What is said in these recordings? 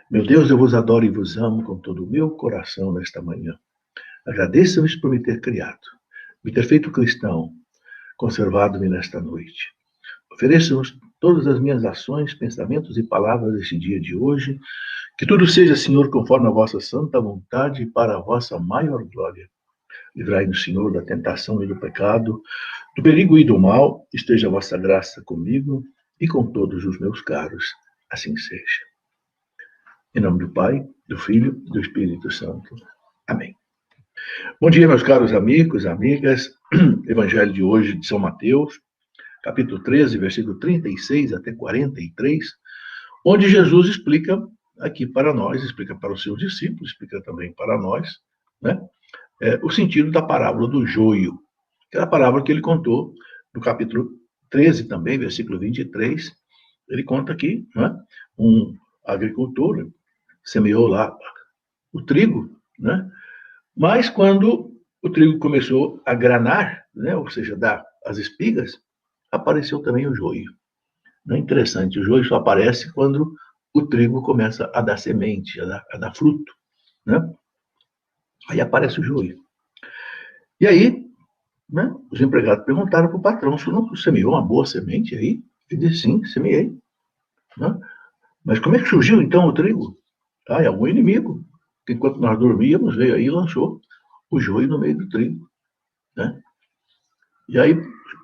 Meu Deus, eu vos adoro e vos amo com todo o meu coração nesta manhã. Agradeço-vos por me ter criado, me ter feito cristão, conservado-me nesta noite. Ofereço-vos todas as minhas ações, pensamentos e palavras deste dia de hoje. Que tudo seja, Senhor, conforme a vossa santa vontade e para a vossa maior glória. Livrai-nos, Senhor, da tentação e do pecado, do perigo e do mal. Esteja a vossa graça comigo e com todos os meus caros. Assim seja. Em nome do Pai, do Filho e do Espírito Santo. Amém. Bom dia, meus caros amigos, amigas. Evangelho de hoje de São Mateus, capítulo 13, versículo 36 até 43, onde Jesus explica aqui para nós, explica para os seus discípulos, explica também para nós, né, o sentido da parábola do joio. Aquela parábola que ele contou no capítulo 13 também, versículo 23, ele conta aqui, né, um agricultor semeou lá o trigo, né? Mas quando o trigo começou a granar, né? Ou seja, dar as espigas, apareceu também o joio. Não é interessante, o joio só aparece quando o trigo começa a dar semente, a dar fruto, né? Aí aparece o joio. E aí, né, os empregados perguntaram para o patrão, se não semeou uma boa semente aí? Ele disse, sim, semeei. Né? Mas como é que surgiu então o trigo? Ah, é algum inimigo, que enquanto nós dormíamos, veio aí e lançou o joio no meio do trigo. Né? E aí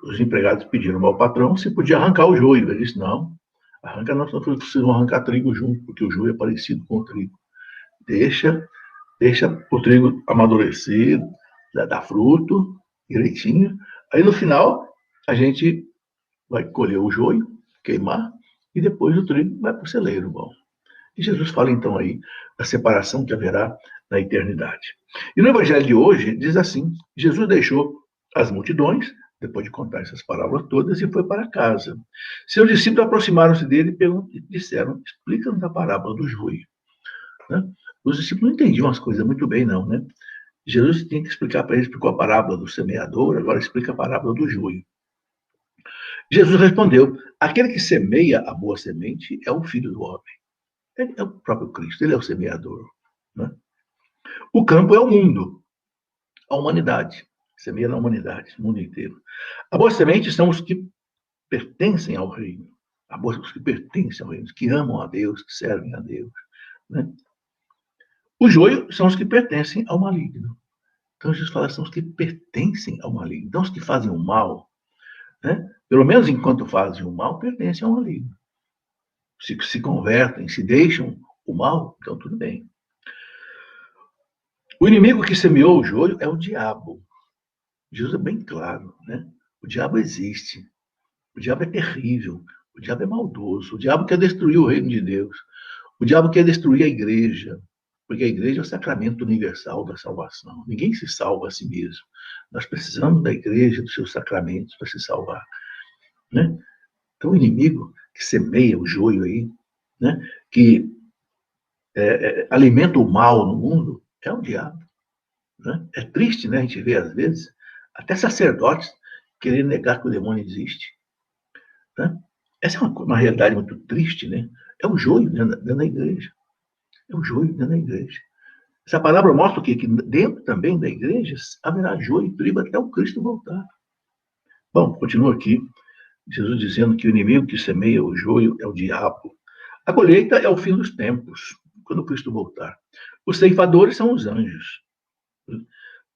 os empregados pediram ao patrão se podia arrancar o joio. Ele disse, não, arranca não, senão vocês vão arrancar trigo junto, porque o joio é parecido com o trigo. Deixa o trigo amadurecer, dar fruto direitinho. Aí no final a gente vai colher o joio, queimar, e depois o trigo vai para o celeiro. Bom. E Jesus fala então aí da separação que haverá na eternidade. E no Evangelho de hoje diz assim: Jesus deixou as multidões, depois de contar essas parábolas todas, e foi para casa. Seus discípulos aproximaram-se dele e disseram: explica-nos a parábola do joio. Né? Os discípulos não entendiam as coisas muito bem, não, né? Jesus tinha que explicar para eles, explicou a parábola do semeador, agora explica a parábola do joio. Jesus respondeu: aquele que semeia a boa semente é o Filho do homem. Ele é o próprio Cristo, ele é o semeador. Né? O campo é o mundo, a humanidade. Semeia na humanidade, no mundo inteiro. A boa semente são os que pertencem ao reino. Os que pertencem ao reino, os que amam a Deus, que servem a Deus. Né? O joio são os que pertencem ao maligno. Então, Jesus fala, são os que pertencem ao maligno. Então, os que fazem o mal, né? Pelo menos enquanto fazem o mal, pertencem ao maligno. Se convertem, se deixam o mal, então tudo bem. O inimigo que semeou o joio é o diabo. Jesus é bem claro, né? O diabo existe. O diabo é terrível. O diabo é maldoso. O diabo quer destruir o reino de Deus. O diabo quer destruir a igreja. Porque a igreja é o sacramento universal da salvação. Ninguém se salva a si mesmo. Nós precisamos da igreja, dos seus sacramentos para se salvar. Né? Então, o inimigo que semeia o joio aí, né? Que alimenta o mal no mundo, é o diabo. Né? É triste, né? A gente vê, às vezes, até sacerdotes querendo negar que o demônio existe. Né? Essa é uma realidade muito triste, né? É o joio dentro da igreja. É o joio dentro da igreja. Essa palavra mostra o quê? Que dentro também da igreja haverá joio e trigo até o Cristo voltar. Bom, continua aqui, Jesus dizendo que o inimigo que semeia o joio é o diabo. A colheita é o fim dos tempos, quando o Cristo voltar. Os ceifadores são os anjos.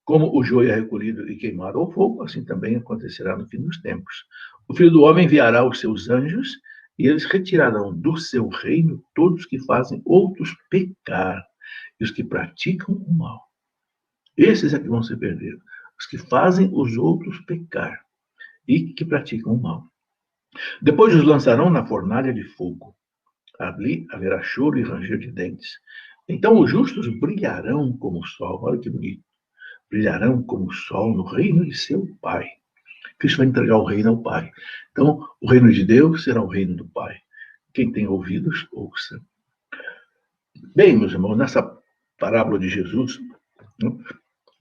Como o joio é recolhido e queimado ao fogo, assim também acontecerá no fim dos tempos. O Filho do Homem enviará os seus anjos e eles retirarão do seu reino todos que fazem outros pecar e os que praticam o mal. Esses é que vão se perder. Os que fazem os outros pecar e que praticam o mal. Depois os lançarão na fornalha de fogo. Ali haverá choro e ranger de dentes. Então os justos brilharão como o sol. Olha que bonito. Brilharão como o sol no reino de seu Pai. Cristo vai entregar o reino ao Pai. Então, o reino de Deus será o reino do Pai. Quem tem ouvidos, ouça. Bem, meus irmãos, nessa parábola de Jesus,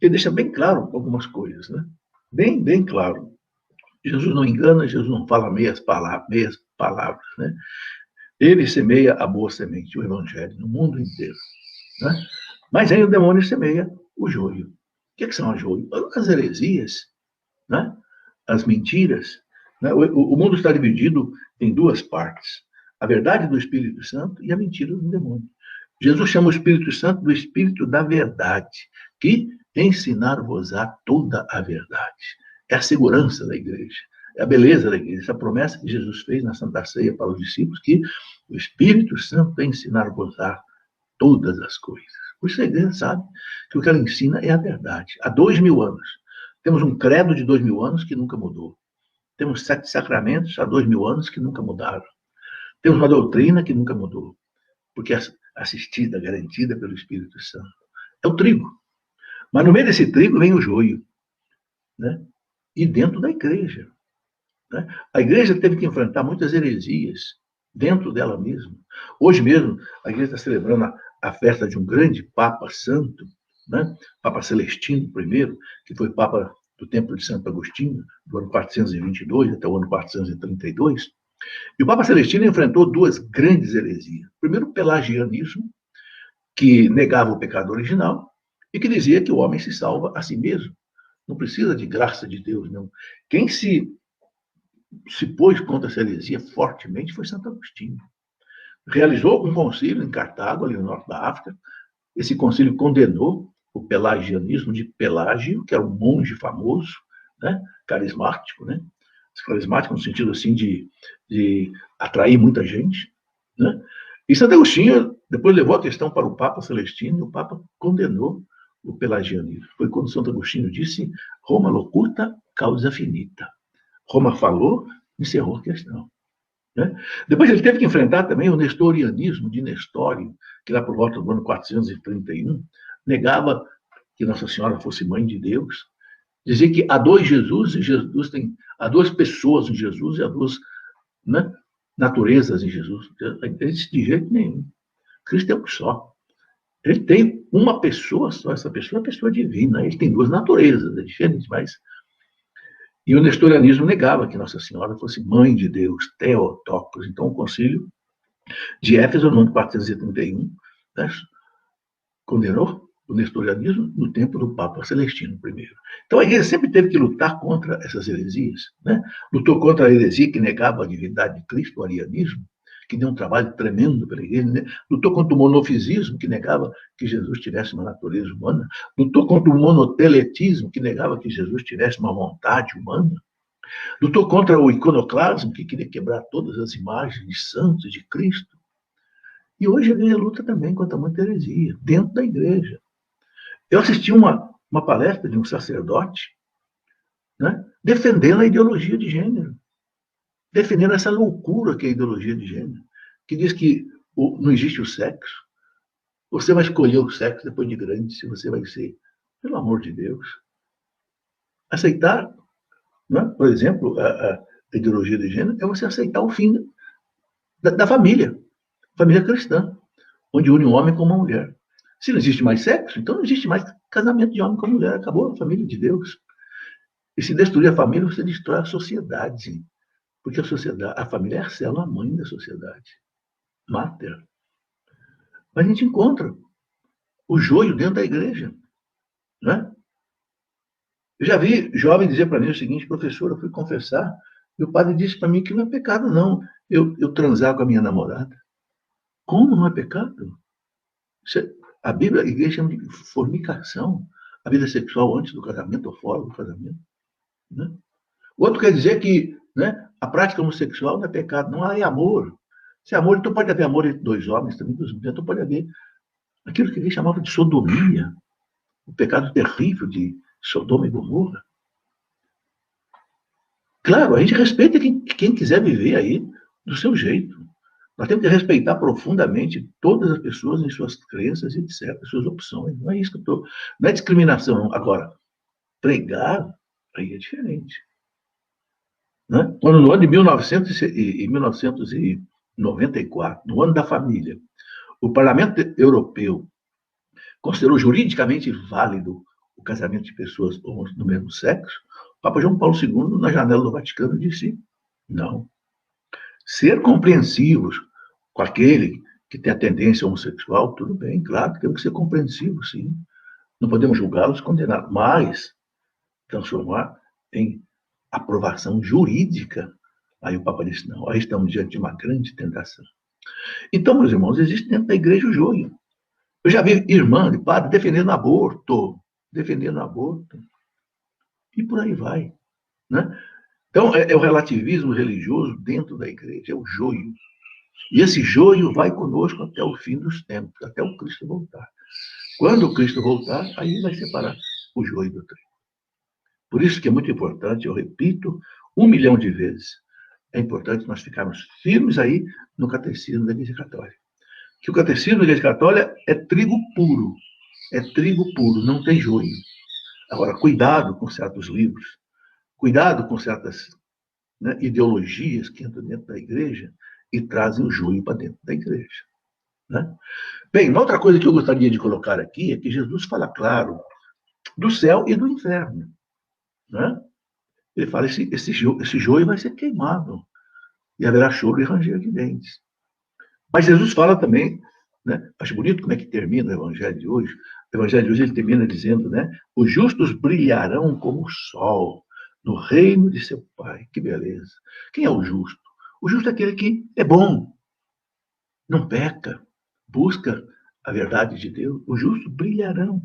ele deixa bem claro algumas coisas, né? Bem claro. Jesus não engana, Jesus não fala meias palavras, né? Ele semeia a boa semente, o evangelho, no mundo inteiro. Né? Mas aí o demônio semeia o joio. O que são as joias? As heresias, né? As mentiras. Né? O mundo está dividido em duas partes. A verdade do Espírito Santo e a mentira do demônio. Jesus chama o Espírito Santo do Espírito da verdade, que ensinar-vos-á toda a verdade. É a segurança da igreja, é a beleza da igreja, essa promessa que Jesus fez na Santa Ceia para os discípulos, que o Espírito Santo ensinar-vos-á todas as coisas. Por isso a igreja sabe que o que ela ensina é a verdade. Há 2000 anos. Temos um credo de 2000 anos que nunca mudou. Temos 7 sacramentos há 2000 anos que nunca mudaram. Temos uma doutrina que nunca mudou, porque é assistida, garantida pelo Espírito Santo. É o trigo. Mas no meio desse trigo vem o joio. Né? E dentro da igreja. Né? A igreja teve que enfrentar muitas heresias dentro dela mesma. Hoje mesmo, a igreja está celebrando a festa de um grande Papa Santo, né? Papa Celestino I, que foi Papa do Templo de Santo Agostinho, do ano 422 até o ano 432. E o Papa Celestino enfrentou duas grandes heresias. Primeiro, o pelagianismo, que negava o pecado original e que dizia que o homem se salva a si mesmo. Não precisa de graça de Deus, não. Quem se pôs contra essa heresia fortemente foi Santo Agostinho. Realizou um concílio em Cartago, ali no norte da África. Esse concílio condenou o pelagianismo de Pelágio, que era um monge famoso, né? Carismático, né? Carismático no sentido assim de atrair muita gente, né? E Santo Agostinho depois levou a questão para o Papa Celestino e o Papa condenou o pelagianismo. Foi quando Santo Agostinho disse: Roma locuta, causa finita. Roma falou, encerrou a questão. Né? Depois ele teve que enfrentar também o nestorianismo de Nestório, que lá por volta do ano 431 negava que Nossa Senhora fosse mãe de Deus, dizia que há dois Jesus, e Jesus tem, há duas pessoas em Jesus e há duas, né, naturezas em Jesus. De jeito nenhum. Cristo é um só. Ele tem uma pessoa só, essa pessoa é a pessoa divina. Ele tem duas naturezas, é diferente, mas... E o nestorianismo negava que Nossa Senhora fosse mãe de Deus, Theotokos. Então, o concílio de Éfeso, no ano 431, né, condenou o nestorianismo no tempo do Papa Celestino I. Então, a igreja sempre teve que lutar contra essas heresias. Né? Lutou contra a heresia que negava a divindade de Cristo, o arianismo, que deu um trabalho tremendo para a igreja. Né? Lutou contra o monofisismo, que negava que Jesus tivesse uma natureza humana. Lutou contra o monoteletismo, que negava que Jesus tivesse uma vontade humana. Lutou contra o iconoclasmo, que queria quebrar todas as imagens de santos, de Cristo. E hoje a igreja luta também contra muita heresia, dentro da igreja. Eu assisti uma palestra de um sacerdote, né, defendendo a ideologia de gênero, defendendo essa loucura que é a ideologia de gênero, que diz que não existe o sexo, você vai escolher o sexo depois de grande, se você vai ser, pelo amor de Deus. Aceitar, né, por exemplo, a ideologia de gênero é você aceitar o fim da família cristã, onde une um homem com uma mulher. Se não existe mais sexo, então não existe mais casamento de homem com mulher. Acabou a família de Deus. E se destruir a família, você destrói a sociedade. Porque a família é a célula mãe da sociedade. Mater. Mas a gente encontra o joio dentro da igreja. Né? Eu já vi jovem dizer para mim o seguinte: professor, eu fui confessar e o padre disse para mim que não é pecado, não, eu transar com a minha namorada. Como não é pecado? A Bíblia, a igreja chama de fornicação, a vida sexual antes do casamento ou fora do casamento. Né? O outro quer dizer que, né, a prática homossexual não é pecado, não, é amor. Se é amor, então pode haver amor entre dois homens também, então pode haver aquilo que ele chamava de sodomia, o pecado terrível de Sodoma e Gomorra. Claro, a gente respeita quem quiser viver aí do seu jeito. Nós temos que respeitar profundamente todas as pessoas em suas crenças e etc., suas opções. Não é isso que eu estou... Não é discriminação. Agora, pregar, aí é diferente. Né? Quando no ano de 1994, no ano da família, o Parlamento Europeu considerou juridicamente válido o casamento de pessoas do mesmo sexo, o Papa João Paulo II, na janela do Vaticano, disse: não. Ser compreensivos com aquele que tem a tendência homossexual, tudo bem, claro, temos que ser compreensivos, sim. Não podemos julgá-los, condená-los, mas transformar em aprovação jurídica. Aí o Papa disse, não, aí estamos diante de uma grande tentação. Então, meus irmãos, existe dentro da igreja o joio. Eu já vi irmã de padre defendendo aborto, e por aí vai. Né? Então, é o relativismo religioso dentro da igreja, é o joio. E esse joio vai conosco até o fim dos tempos, até o Cristo voltar. Quando o Cristo voltar, aí vai separar o joio do trigo. Por isso que é muito importante, eu repito 1 milhão de vezes, é importante nós ficarmos firmes aí no catecismo da Igreja Católica. Que o catecismo da Igreja Católica é trigo puro, não tem joio. Agora, cuidado com certos livros, cuidado com certas ideologias que entram dentro da igreja e trazem o joio para dentro da igreja. Né? Bem, uma outra coisa que eu gostaria de colocar aqui é que Jesus fala, claro, do céu e do inferno. Né? Ele fala, esse joio vai ser queimado e haverá choro e ranger de dentes. Mas Jesus fala também, né? Acho bonito como é que termina o Evangelho de hoje. O Evangelho de hoje ele termina dizendo, né? Os justos brilharão como o sol no reino de seu Pai. Que beleza. Quem é o justo? O justo é aquele que é bom, não peca, busca a verdade de Deus. Os justos brilharão.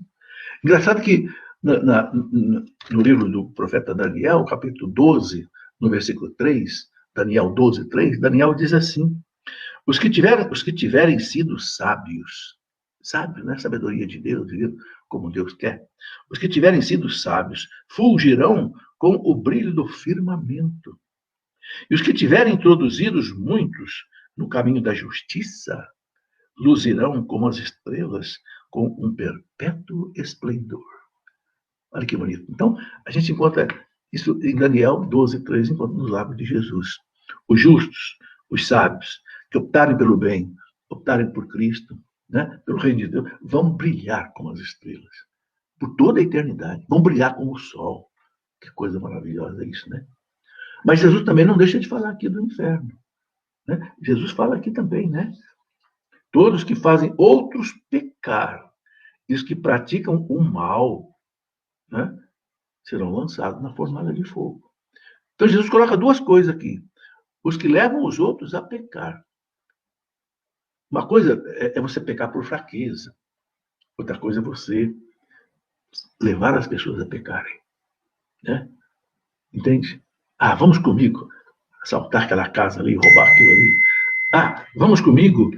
Engraçado que no livro do profeta Daniel, capítulo 12, no versículo 3, Daniel 12, 3, Daniel diz assim, os que tiverem sido sábios, né? Sabedoria de Deus, como Deus quer. Os que tiverem sido sábios fulgirão com o brilho do firmamento. E os que tiverem introduzidos muitos no caminho da justiça, luzirão como as estrelas com um perpétuo esplendor. Olha que bonito. Então, a gente encontra isso em Daniel 12, 3, encontra nos lábios de Jesus. Os justos, os sábios, que optarem pelo bem, optarem por Cristo, né, pelo reino de Deus, vão brilhar como as estrelas, por toda a eternidade, vão brilhar como o sol. Que coisa maravilhosa isso, né? Mas Jesus também não deixa de falar aqui do inferno. Né? Jesus fala aqui também, né? Todos que fazem outros pecar, e os que praticam o mal, né, serão lançados na fornalha de fogo. Então Jesus coloca duas coisas aqui. Os que levam os outros a pecar. Uma coisa é você pecar por fraqueza. Outra coisa é você levar as pessoas a pecarem. Né? Entende? Ah, vamos comigo assaltar aquela casa ali, roubar aquilo ali. Ah, vamos comigo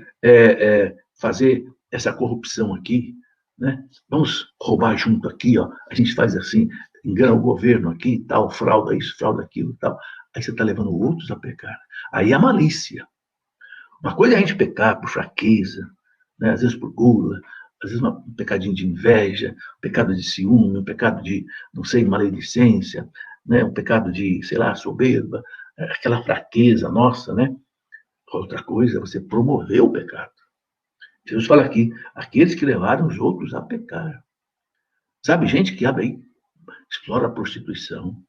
fazer essa corrupção aqui. Né? Vamos roubar junto aqui. Ó. A gente faz assim, engana o governo aqui, tal, frauda isso, frauda aquilo, tal. Aí você está levando outros a pecar. Aí a malícia. Uma coisa é a gente pecar por fraqueza, né? Às vezes por gula, às vezes um pecadinho de inveja, um pecado de ciúme, um pecado de, não sei, maledicência, né? Um pecado de, sei lá, soberba, aquela fraqueza nossa, né? Outra coisa é você promover o pecado. Jesus fala aqui, aqueles que levaram os outros a pecar. Sabe, gente que abre aí, explora a prostituição,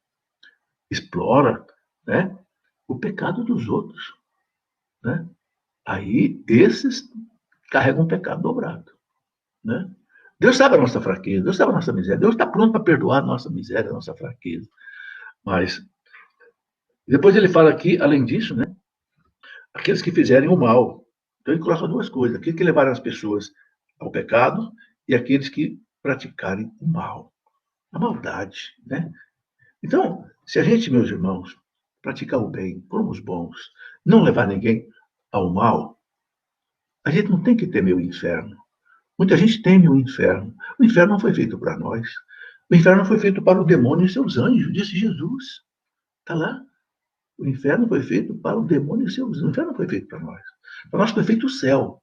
explora, né, o pecado dos outros, né? Aí, esses carregam um pecado dobrado. Né? Deus sabe a nossa fraqueza, Deus sabe a nossa miséria, Deus está pronto para perdoar a nossa miséria, a nossa fraqueza. Mas, depois ele fala aqui, além disso, né, aqueles que fizerem o mal. Então ele coloca duas coisas, aqueles que levaram as pessoas ao pecado e aqueles que praticarem o mal, a maldade. Né? Então, se a gente, meus irmãos, praticar o bem, formos bons, não levar ninguém ao mal, a gente não tem que temer o inferno. Muita gente teme o inferno. O inferno não foi feito para nós. O inferno foi feito para o demônio e seus anjos, disse Jesus. Está lá. O inferno foi feito para o demônio e seus anjos. O inferno não foi feito para nós. Para nós foi feito o céu.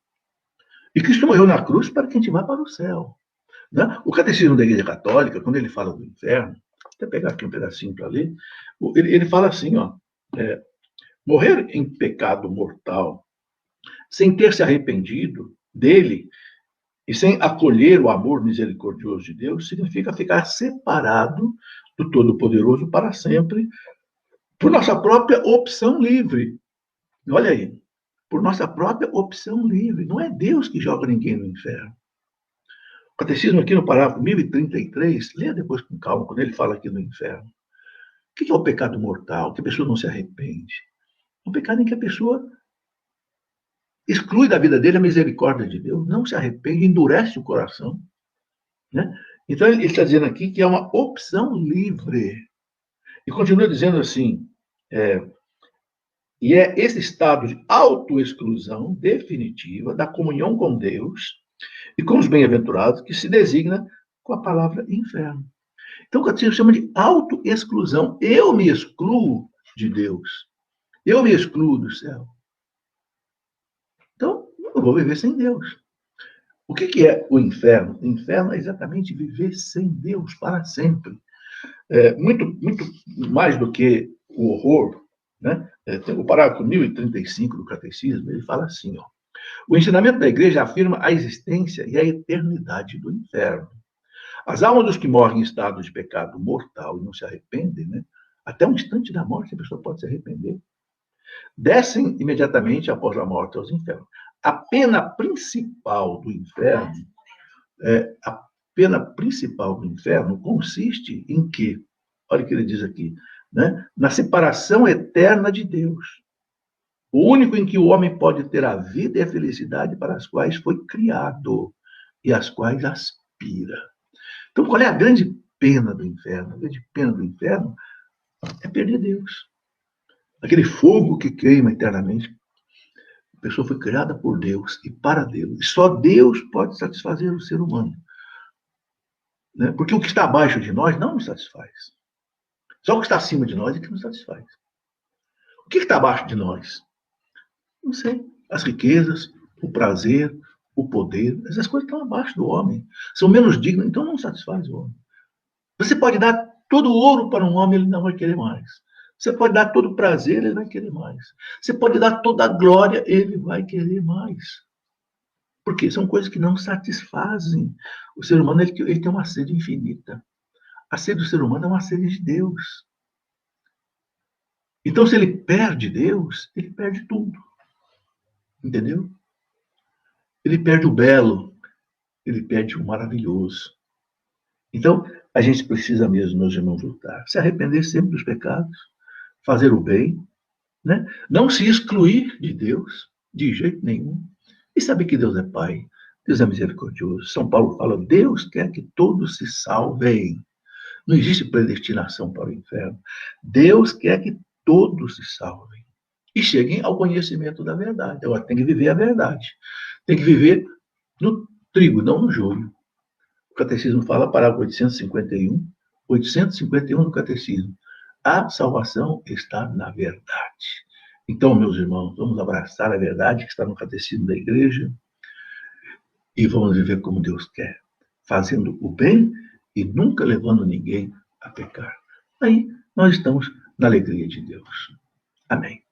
E Cristo morreu na cruz para que a gente vá para o céu. Né? O catecismo da Igreja Católica, quando ele fala do inferno, vou até pegar aqui um pedacinho para ler, ele fala assim, ó, morrer em pecado mortal, sem ter se arrependido dele, e sem acolher o amor misericordioso de Deus, significa ficar separado do Todo-Poderoso para sempre, por nossa própria opção livre. Olha aí, por nossa própria opção livre. Não é Deus que joga ninguém no inferno. O catecismo aqui no parágrafo 1033, leia depois com calma, quando ele fala aqui no inferno. O que é o pecado mortal? Que a pessoa não se arrepende. É um pecado em que a pessoa exclui da vida dele a misericórdia de Deus, não se arrepende, endurece o coração. Né? Então, ele está dizendo aqui que é uma opção livre. E continua dizendo assim, e é esse estado de autoexclusão definitiva da comunhão com Deus e com os bem-aventurados que se designa com a palavra inferno. Então, o catecismo chama de autoexclusão. Eu me excluo de Deus. Eu me excluo do céu. Então, eu vou viver sem Deus. O que é o inferno? O inferno é exatamente viver sem Deus para sempre. Muito mais do que o horror, né? Tem o parágrafo 1035 do Catecismo, ele fala assim, ó, o ensinamento da Igreja afirma a existência e a eternidade do inferno. As almas dos que morrem em estado de pecado mortal e não se arrependem, né? Até um instante da morte a pessoa pode se arrepender, descem imediatamente após a morte aos infernos. A pena principal do inferno, a pena principal do inferno consiste em que, olha o que ele diz aqui, né? Na separação eterna de Deus. O único em que o homem pode ter a vida e a felicidade para as quais foi criado e às quais aspira. Então, qual é a grande pena do inferno? A grande pena do inferno é perder Deus. Aquele fogo que queima eternamente. A pessoa foi criada por Deus e para Deus. E só Deus pode satisfazer o ser humano. Né? Porque o que está abaixo de nós não nos satisfaz. Só o que está acima de nós é que nos satisfaz. O que está abaixo de nós? Não sei. As riquezas, o prazer, o poder, essas coisas estão abaixo do homem. São menos dignas, então não satisfaz o homem. Você pode dar todo o ouro para um homem, ele não vai querer mais. Você pode dar todo o prazer, ele vai querer mais. Você pode dar toda a glória, ele vai querer mais. Porque são coisas que não satisfazem. O ser humano ele tem uma sede infinita. A sede do ser humano é uma sede de Deus. Então, se ele perde Deus, ele perde tudo. Entendeu? Ele perde o belo, ele perde o maravilhoso. Então, a gente precisa mesmo, meus irmãos, lutar. Se arrepender sempre dos pecados, fazer o bem, né? Não se excluir de Deus, de jeito nenhum, e saber que Deus é Pai, Deus é misericordioso. São Paulo fala, Deus quer que todos se salvem. Não existe predestinação para o inferno. Deus quer que todos se salvem e cheguem ao conhecimento da verdade. Agora, tem que viver a verdade. Tem que viver no trigo, não no joio. O Catecismo fala, parágrafo 851 do Catecismo. A salvação está na verdade. Então, meus irmãos, vamos abraçar a verdade que está no Catecismo da Igreja e vamos viver como Deus quer, fazendo o bem e nunca levando ninguém a pecar. Aí nós estamos na alegria de Deus. Amém.